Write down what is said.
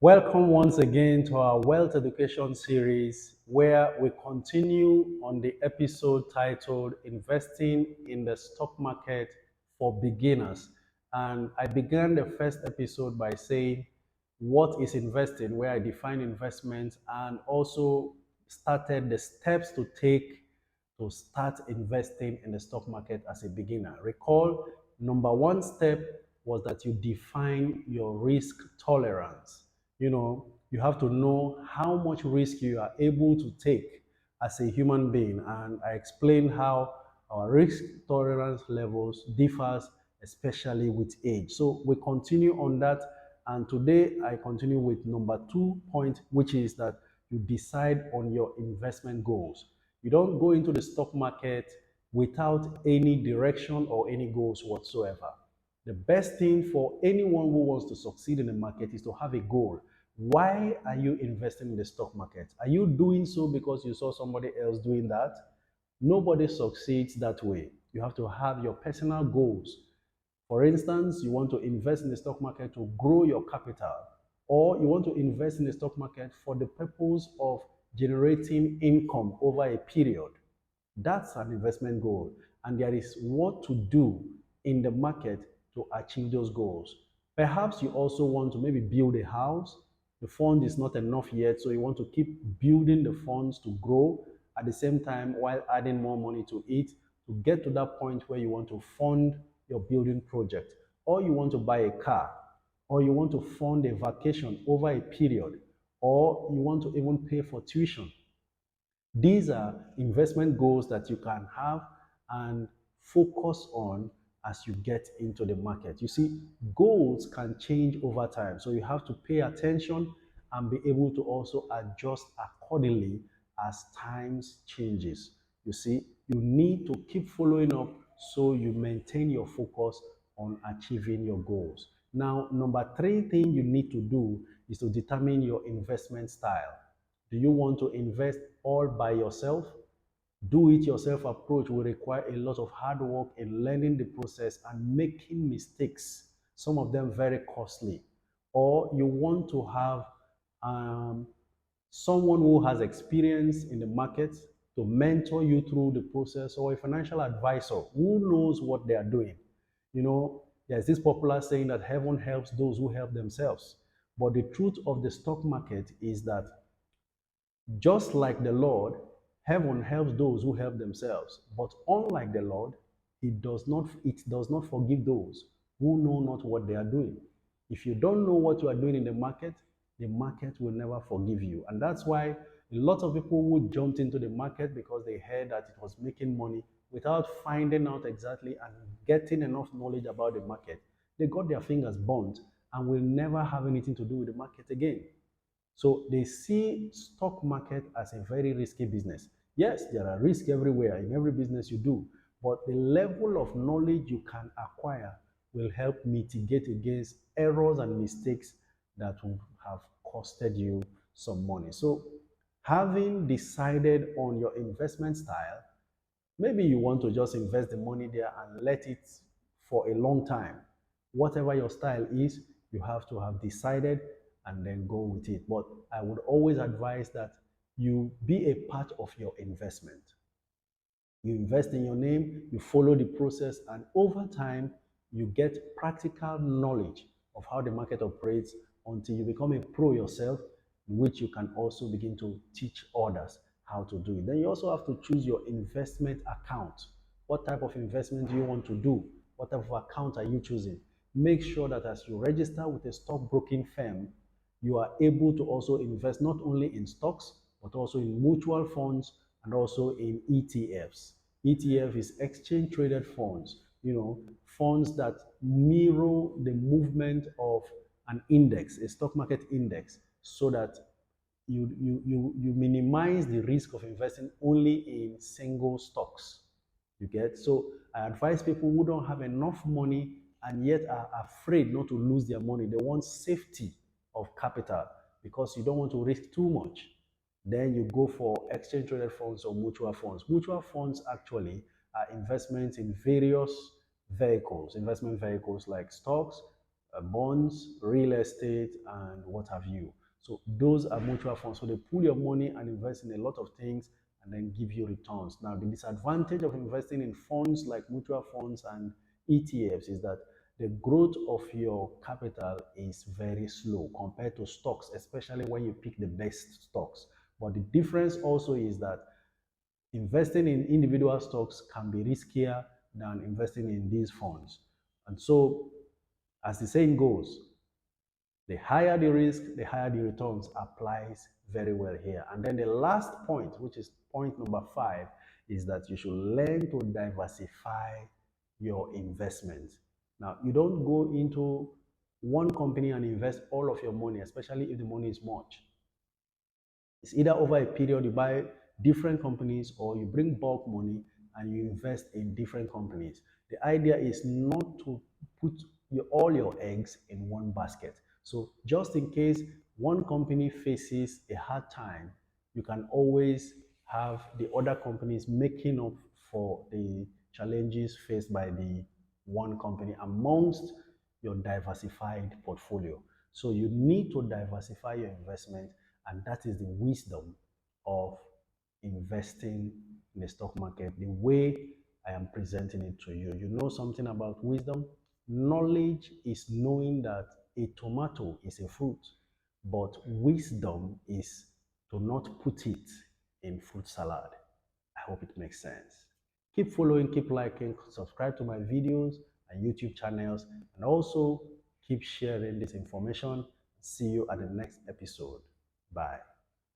Welcome once again to our wealth education series where we continue on the episode titled Investing in the Stock Market for Beginners. And I began the first episode by saying what is investing, where I define investment and also started the steps to take to start investing in the stock market as a beginner. Recall, number one step was that you define your risk tolerance. You have to know how much risk you are able to take as a human being. And I explained how our risk tolerance levels differs, especially with age. So we continue on that. And today I continue with number 2 point, which is that you decide on your investment goals. You don't go into the stock market without any direction or any goals whatsoever. The best thing for anyone who wants to succeed in the market is to have a goal. Why are you investing in the stock market? Are you doing so because you saw somebody else doing that? Nobody succeeds that way. You have to have your personal goals. For instance, you want to invest in the stock market to grow your capital, or you want to invest in the stock market for the purpose of generating income over a period. That's an investment goal. And there is what to do in the market to achieve those goals. Perhaps you also want to maybe build a house. The fund is not enough yet, so you want to keep building the funds to grow at the same time while adding more money to it to get to that point where you want to fund your building project. Or you want to buy a car, or you want to fund a vacation over a period, or you want to even pay for tuition. These are investment goals that you can have and focus on as you get into the market. You see, goals can change over time, so you have to pay attention and be able to also adjust accordingly as times changes. You see, you need to keep following up so you maintain your focus on achieving your goals. Now, number three thing you need to do is to determine your investment style. Do you want to invest all by yourself? Do it yourself approach will require a lot of hard work in learning the process and making mistakes, some of them very costly. Or you want to have um, someone who has experience in the market to mentor you through the process, or a financial advisor who knows what they are doing. There's this popular saying that heaven helps those who help themselves. But the truth of the stock market is that just like the Lord, heaven helps those who help themselves. But unlike the Lord, it does not forgive those who know not what they are doing. If you don't know what you are doing in the market will never forgive you. And that's why a lot of people who jumped into the market because they heard that it was making money without finding out exactly and getting enough knowledge about the market, they got their fingers burnt and will never have anything to do with the market again. So they see stock market as a very risky business. Yes, there are risks everywhere in every business you do, but the level of knowledge you can acquire will help mitigate against errors and mistakes that will have costed you some money. So having decided on your investment style, maybe you want to just invest the money there and let it for a long time. Whatever your style is, you have to have decided and then go with it. But I would always advise that you be a part of your investment. You invest in your name, you follow the process, and over time, you get practical knowledge of how the market operates until you become a pro yourself, in which you can also begin to teach others how to do it. Then you also have to choose your investment account. What type of investment do you want to do? What type of account are you choosing? Make sure that as you register with a stockbroking firm, you are able to also invest not only in stocks, but also in mutual funds and also in ETFs. ETF is exchange traded funds, funds that mirror the movement of an index, a stock market index, so that you minimize the risk of investing only in single stocks. You get? So I advise people who don't have enough money and yet are afraid not to lose their money. They want safety of capital because you don't want to risk too much. Then you go for exchange traded funds or mutual funds. Mutual funds actually are investments in various vehicles, investment vehicles like stocks, bonds, real estate, and what have you. So those are mutual funds. So they pull your money and invest in a lot of things and then give you returns. Now, the disadvantage of investing in funds like mutual funds and ETFs is that the growth of your capital is very slow compared to stocks, especially when you pick the best stocks. But the difference also is that investing in individual stocks can be riskier than investing in these funds. And so, as the saying goes, the higher the risk, the higher the returns applies very well here. And then the last point, which is point number 5, is that you should learn to diversify your investments. Now, you don't go into one company and invest all of your money, especially if the money is much. It's either over a period you buy different companies or you bring bulk money and you invest in different companies. The idea is not to put all your eggs in one basket. So just in case one company faces a hard time, you can always have the other companies making up for the challenges faced by the one company amongst your diversified portfolio. So you need to diversify your investment, and that is the wisdom of investing in the stock market the way I am presenting it to you. You know something about wisdom? Knowledge is knowing that a tomato is a fruit, but wisdom is to not put it in fruit salad. I hope it makes sense. Keep following, keep liking, subscribe to my videos and YouTube channels, and also keep sharing this information. See you at the next episode. Bye.